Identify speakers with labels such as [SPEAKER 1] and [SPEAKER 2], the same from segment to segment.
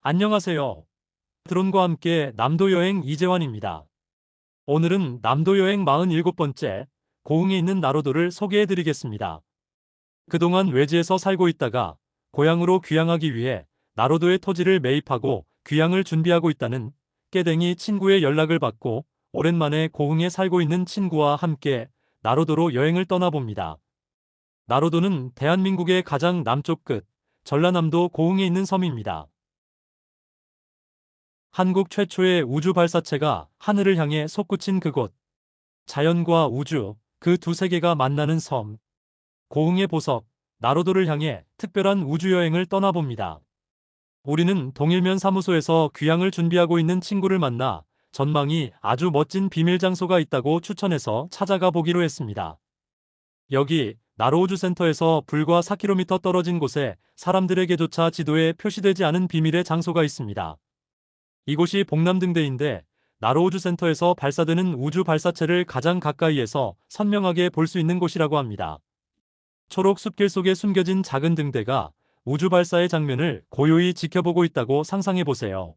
[SPEAKER 1] 안녕하세요. 드론과 함께 남도 여행 이재환입니다. 오늘은 남도 여행 47번째 고흥에 있는 나로도를 소개해 드리겠습니다. 그동안 외지에서 살고 있다가 고향으로 귀향하기 위해 나로도의 토지를 매입하고 귀향을 준비하고 있다는 깨댕이 친구의 연락을 받고 오랜만에 고흥에 살고 있는 친구와 함께 나로도로 여행을 떠나봅니다. 나로도는 대한민국의 가장 남쪽 끝 전라남도 고흥에 있는 섬입니다. 한국 최초의 우주 발사체가 하늘을 향해 솟구친 그곳. 자연과 우주, 그 두 세계가 만나는 섬. 고흥의 보석, 나로도를 향해 특별한 우주여행을 떠나봅니다. 우리는 동일면 사무소에서 귀향을 준비하고 있는 친구를 만나 전망이 아주 멋진 비밀 장소가 있다고 추천해서 찾아가 보기로 했습니다. 여기 나로우주센터에서 불과 4km 떨어진 곳에 사람들에게조차 지도에 표시되지 않은 비밀의 장소가 있습니다. 이곳이 봉남등대인데 나로우주센터에서 발사되는 우주 발사체를 가장 가까이에서 선명하게 볼 수 있는 곳이라고 합니다. 초록 숲길 속에 숨겨진 작은 등대가 우주 발사의 장면을 고요히 지켜보고 있다고 상상해보세요.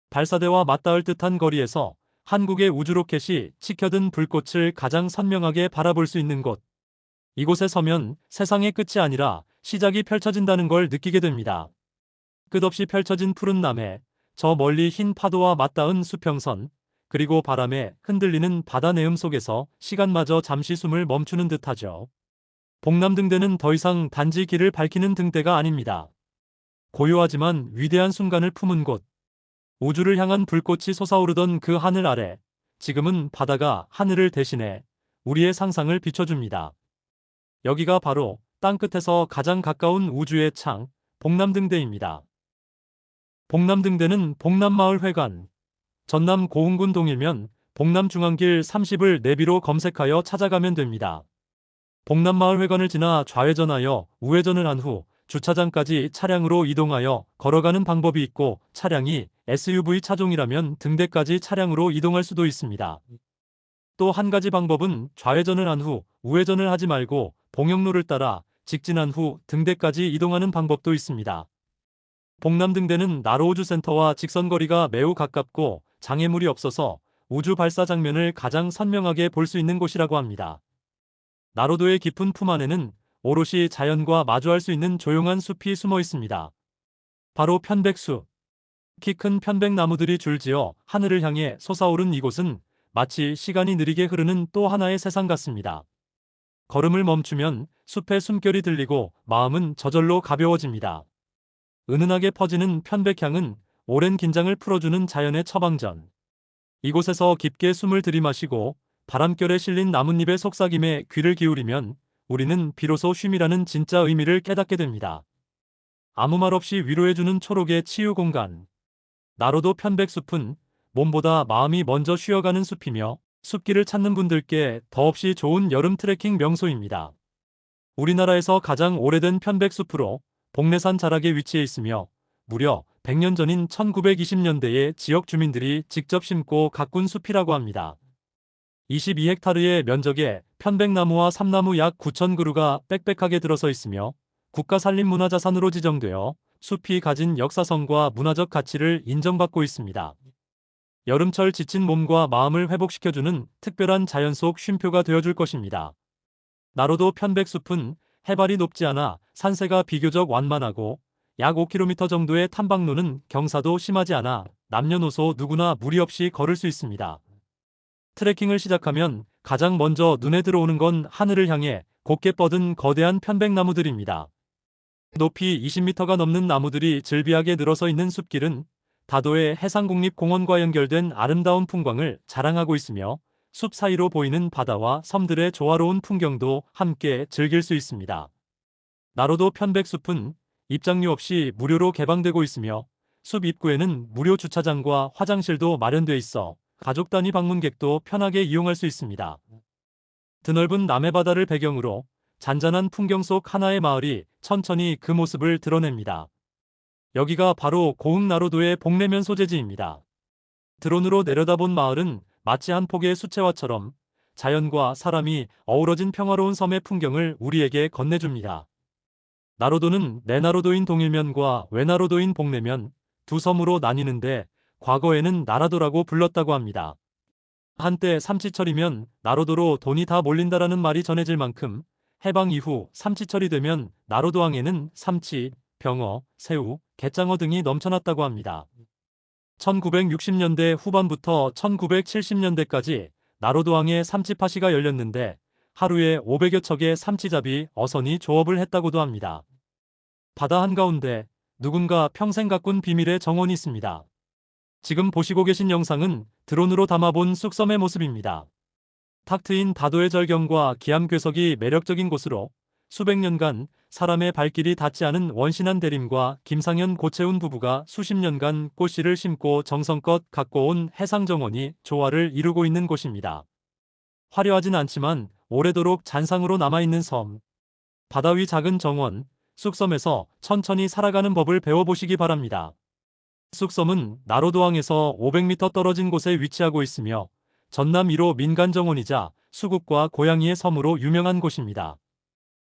[SPEAKER 1] 발사대와 맞닿을 듯한 거리에서 한국의 우주로켓이 치켜든 불꽃을 가장 선명하게 바라볼 수 있는 곳. 이곳에 서면 세상의 끝이 아니라 시작이 펼쳐진다는 걸 느끼게 됩니다. 끝없이 펼쳐진 푸른 남해, 저 멀리 흰 파도와 맞닿은 수평선, 그리고 바람에 흔들리는 바다 내음 속에서 시간마저 잠시 숨을 멈추는 듯하죠. 봉남등대는 더 이상 단지 길을 밝히는 등대가 아닙니다. 고요하지만 위대한 순간을 품은 곳. 우주를 향한 불꽃이 솟아오르던 그 하늘 아래, 지금은 바다가 하늘을 대신해 우리의 상상을 비춰줍니다. 여기가 바로 땅끝에서 가장 가까운 우주의 창, 봉남등대입니다. 봉남등대는 봉남마을회관, 전남 고흥군 동일면 봉남중앙길 30을 내비로 검색하여 찾아가면 됩니다. 봉남마을회관을 지나 좌회전하여 우회전을 한 후 주차장까지 차량으로 이동하여 걸어가는 방법이 있고, 차량이 SUV 차종이라면 등대까지 차량으로 이동할 수도 있습니다. 또 한 가지 방법은 좌회전을 한 후 우회전을 하지 말고 봉영로를 따라 직진한 후 등대까지 이동하는 방법도 있습니다. 봉남등대는 나로우주센터와 직선거리가 매우 가깝고 장애물이 없어서 우주 발사 장면을 가장 선명하게 볼 수 있는 곳이라고 합니다. 나로도의 깊은 품 안에는 오롯이 자연과 마주할 수 있는 조용한 숲이 숨어 있습니다. 바로 편백숲. 키 큰 편백나무들이 줄지어 하늘을 향해 솟아오른 이곳은 마치 시간이 느리게 흐르는 또 하나의 세상 같습니다. 걸음을 멈추면 숲의 숨결이 들리고 마음은 저절로 가벼워집니다. 은은하게 퍼지는 편백향은 오랜 긴장을 풀어주는 자연의 처방전. 이곳에서 깊게 숨을 들이마시고 바람결에 실린 나뭇잎의 속삭임에 귀를 기울이면 우리는 비로소 쉼이라는 진짜 의미를 깨닫게 됩니다. 아무 말 없이 위로해주는 초록의 치유 공간. 나로도 편백숲은 몸보다 마음이 먼저 쉬어가는 숲이며 숲길을 찾는 분들께 더없이 좋은 여름 트레킹 명소입니다. 우리나라에서 가장 오래된 편백숲으로 복례산 자락에 위치해 있으며 무려 100년 전인 1920년대에 지역 주민들이 직접 심고 가꾼 숲이라고 합니다. 22헥타르의 면적에 편백나무와 삼나무 약 9,000그루가 빽빽하게 들어서 있으며 국가산림문화자산으로 지정되어 숲이 가진 역사성과 문화적 가치를 인정받고 있습니다. 여름철 지친 몸과 마음을 회복시켜주는 특별한 자연 속 쉼표가 되어줄 것입니다. 나로도 편백숲은 해발이 높지 않아 산세가 비교적 완만하고 약 5km 정도의 탐방로는 경사도 심하지 않아 남녀노소 누구나 무리 없이 걸을 수 있습니다. 트레킹을 시작하면 가장 먼저 눈에 들어오는 건 하늘을 향해 곧게 뻗은 거대한 편백나무들입니다. 높이 20m가 넘는 나무들이 즐비하게 늘어서 있는 숲길은 다도해 해상국립공원과 연결된 아름다운 풍광을 자랑하고 있으며 숲 사이로 보이는 바다와 섬들의 조화로운 풍경도 함께 즐길 수 있습니다. 나로도 편백숲은 입장료 없이 무료로 개방되고 있으며 숲 입구에는 무료 주차장과 화장실도 마련돼 있어 가족 단위 방문객도 편하게 이용할 수 있습니다. 드넓은 남해바다를 배경으로 잔잔한 풍경 속 하나의 마을이 천천히 그 모습을 드러냅니다. 여기가 바로 고흥 나로도의 봉내면 소재지입니다. 드론으로 내려다본 마을은 마치 한 폭의 수채화처럼 자연과 사람이 어우러진 평화로운 섬의 풍경을 우리에게 건네줍니다. 나로도는 내나로도인 동일면과 외나로도인 봉내면, 두 섬으로 나뉘는데 과거에는 나라도라고 불렀다고 합니다. 한때 삼치철이면 나로도로 돈이 다 몰린다라는 말이 전해질 만큼 해방 이후 삼치철이 되면 나로도항에는 삼치, 병어, 새우, 갯장어 등이 넘쳐났다고 합니다. 1960년대 후반부터 1970년대까지 나로도항에 삼치파시가 열렸는데 하루에 500여 척의 삼치잡이, 어선이 조업을 했다고도 합니다. 바다 한가운데 누군가 평생 가꾼 비밀의 정원이 있습니다. 지금 보시고 계신 영상은 드론으로 담아본 쑥섬의 모습입니다. 탁 트인 다도의 절경과 기암괴석이 매력적인 곳으로 수백 년간 사람의 발길이 닿지 않은 원신한 대림과 김상현 고채훈 부부가 수십 년간 꽃씨를 심고 정성껏 가꿔온 해상정원이 조화를 이루고 있는 곳입니다. 화려하진 않지만 오래도록 잔상으로 남아있는 섬. 바다 위 작은 정원, 쑥섬에서 천천히 살아가는 법을 배워보시기 바랍니다. 쑥섬은 나로도항에서 500m 떨어진 곳에 위치하고 있으며 전남 1호 민간정원이자 수국과 고양이의 섬으로 유명한 곳입니다.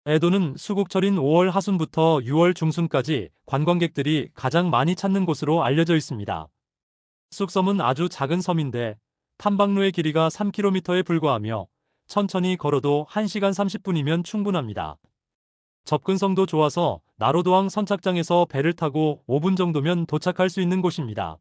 [SPEAKER 1] 에도는 수국철인 5월 하순부터 6월 중순까지 관광객들이 가장 많이 찾는 곳으로 알려져 있습니다. 쑥섬은 아주 작은 섬인데 탐방로의 길이가 3km에 불과하며 천천히 걸어도 1시간 30분이면 충분합니다. 접근성도 좋아서 나로도항 선착장에서 배를 타고 5분 정도면 도착할 수 있는 곳입니다.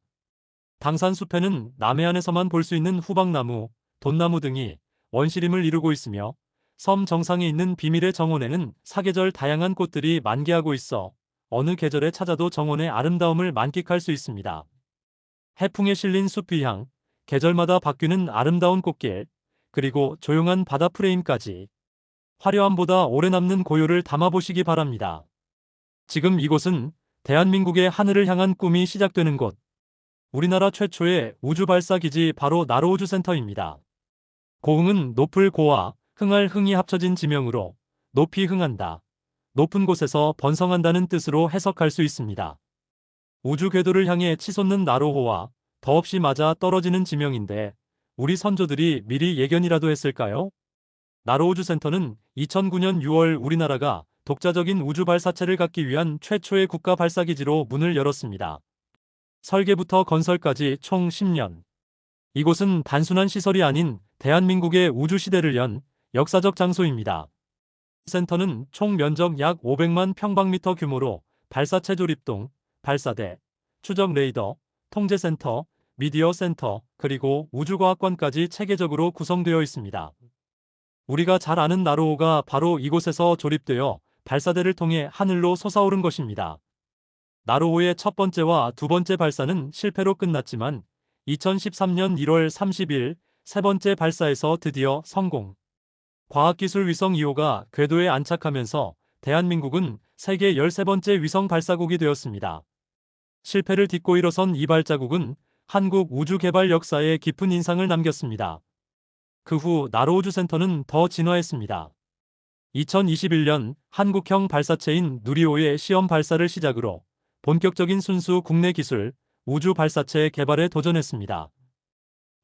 [SPEAKER 1] 당산숲에는 남해안에서만 볼 수 있는 후박나무, 돈나무 등이 원시림을 이루고 있으며 섬 정상에 있는 비밀의 정원에는 사계절 다양한 꽃들이 만개하고 있어 어느 계절에 찾아도 정원의 아름다움을 만끽할 수 있습니다. 해풍에 실린 숲위향, 계절마다 바뀌는 아름다운 꽃길, 그리고 조용한 바다 프레임까지 화려함보다 오래 남는 고요를 담아보시기 바랍니다. 지금 이곳은 대한민국의 하늘을 향한 꿈이 시작되는 곳, 우리나라 최초의 우주발사기지 바로 나로우주센터입니다. 고흥은 높을 고와 흥할 흥이 합쳐진 지명으로 높이 흥한다, 높은 곳에서 번성한다는 뜻으로 해석할 수 있습니다. 우주 궤도를 향해 치솟는 나로호와 더없이 맞아 떨어지는 지명인데 우리 선조들이 미리 예견이라도 했을까요? 나로우주센터는 2009년 6월 우리나라가 독자적인 우주 발사체를 갖기 위한 최초의 국가 발사기지로 문을 열었습니다. 설계부터 건설까지 총 10년. 이곳은 단순한 시설이 아닌 대한민국의 우주시대를 연 역사적 장소입니다. 센터는 총 면적 약 500만 평방미터 규모로 발사체 조립동, 발사대, 추적 레이더, 통제센터, 미디어 센터, 그리고 우주과학관까지 체계적으로 구성되어 있습니다. 우리가 잘 아는 나로호가 바로 이곳에서 조립되어 발사대를 통해 하늘로 솟아오른 것입니다. 나로호의 첫 번째와 두 번째 발사는 실패로 끝났지만 2013년 1월 30일 세 번째 발사에서 드디어 성공. 과학기술 위성 2호가 궤도에 안착하면서 대한민국은 세계 13번째 위성 발사국이 되었습니다. 실패를 딛고 일어선 이 발자국은 한국 우주개발 역사에 깊은 인상을 남겼습니다. 그 후 나로우주센터는 더 진화했습니다. 2021년 한국형 발사체인 누리호의 시험 발사를 시작으로 본격적인 순수 국내 기술 우주 발사체 개발에 도전했습니다.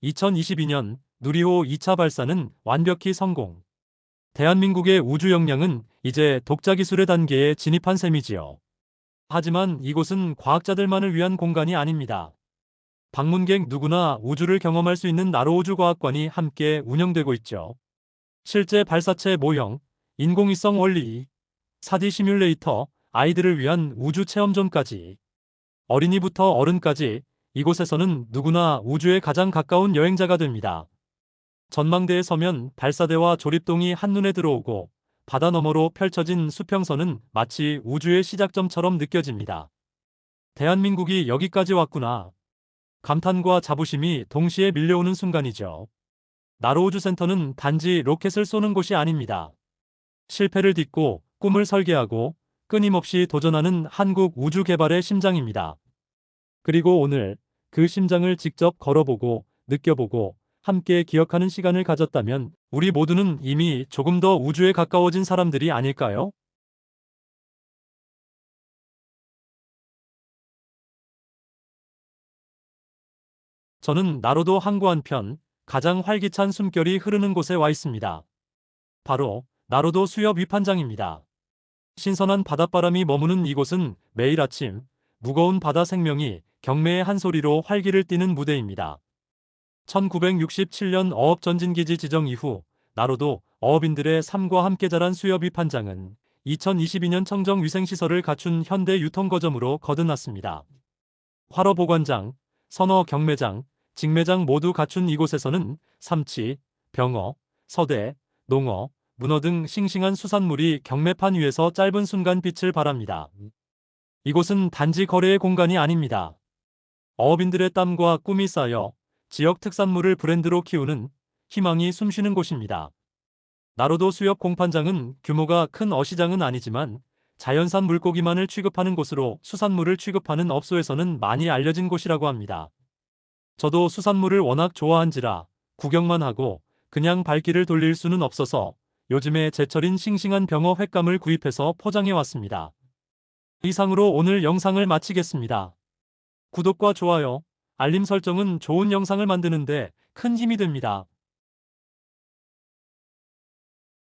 [SPEAKER 1] 2022년 누리호 2차 발사는 완벽히 성공. 대한민국의 우주 역량은 이제 독자 기술의 단계에 진입한 셈이지요. 하지만 이곳은 과학자들만을 위한 공간이 아닙니다. 방문객 누구나 우주를 경험할 수 있는 나로우주과학관이 함께 운영되고 있죠. 실제 발사체 모형, 인공위성 원리, 4D 시뮬레이터, 아이들을 위한 우주 체험존까지 어린이부터 어른까지 이곳에서는 누구나 우주에 가장 가까운 여행자가 됩니다. 전망대에 서면 발사대와 조립동이 한눈에 들어오고 바다 너머로 펼쳐진 수평선은 마치 우주의 시작점처럼 느껴집니다. 대한민국이 여기까지 왔구나. 감탄과 자부심이 동시에 밀려오는 순간이죠. 나로우주센터는 단지 로켓을 쏘는 곳이 아닙니다. 실패를 딛고 꿈을 설계하고 끊임없이 도전하는 한국 우주 개발의 심장입니다. 그리고 오늘 그 심장을 직접 걸어보고 느껴보고 함께 기억하는 시간을 가졌다면 우리 모두는 이미 조금 더 우주에 가까워진 사람들이 아닐까요? 저는 나로도 항구 한편 가장 활기찬 숨결이 흐르는 곳에 와 있습니다. 바로 나로도 수협 위판장입니다. 신선한 바닷바람이 머무는 이곳은 매일 아침 무거운 바다 생명이 경매의 한 소리로 활기를 띠는 무대입니다. 1967년 어업전진기지 지정 이후 나로도 어업인들의 삶과 함께 자란 수협이 판장은 2022년 청정위생시설을 갖춘 현대 유통거점으로 거듭났습니다. 활어보관장, 선어 경매장, 직매장 모두 갖춘 이곳에서는 삼치, 병어, 서대, 농어, 문어 등 싱싱한 수산물이 경매판 위에서 짧은 순간 빛을 발합니다. 이곳은 단지 거래의 공간이 아닙니다. 어업인들의 땀과 꿈이 쌓여 지역 특산물을 브랜드로 키우는 희망이 숨쉬는 곳입니다. 나로도 수협 공판장은 규모가 큰 어시장은 아니지만 자연산 물고기만을 취급하는 곳으로 수산물을 취급하는 업소에서는 많이 알려진 곳이라고 합니다. 저도 수산물을 워낙 좋아한지라 구경만 하고 그냥 발길을 돌릴 수는 없어서 요즘에 제철인 싱싱한 병어 횟감을 구입해서 포장해 왔습니다. 이상으로 오늘 영상을 마치겠습니다. 구독과 좋아요, 알림 설정은 좋은 영상을 만드는데 큰 힘이 됩니다.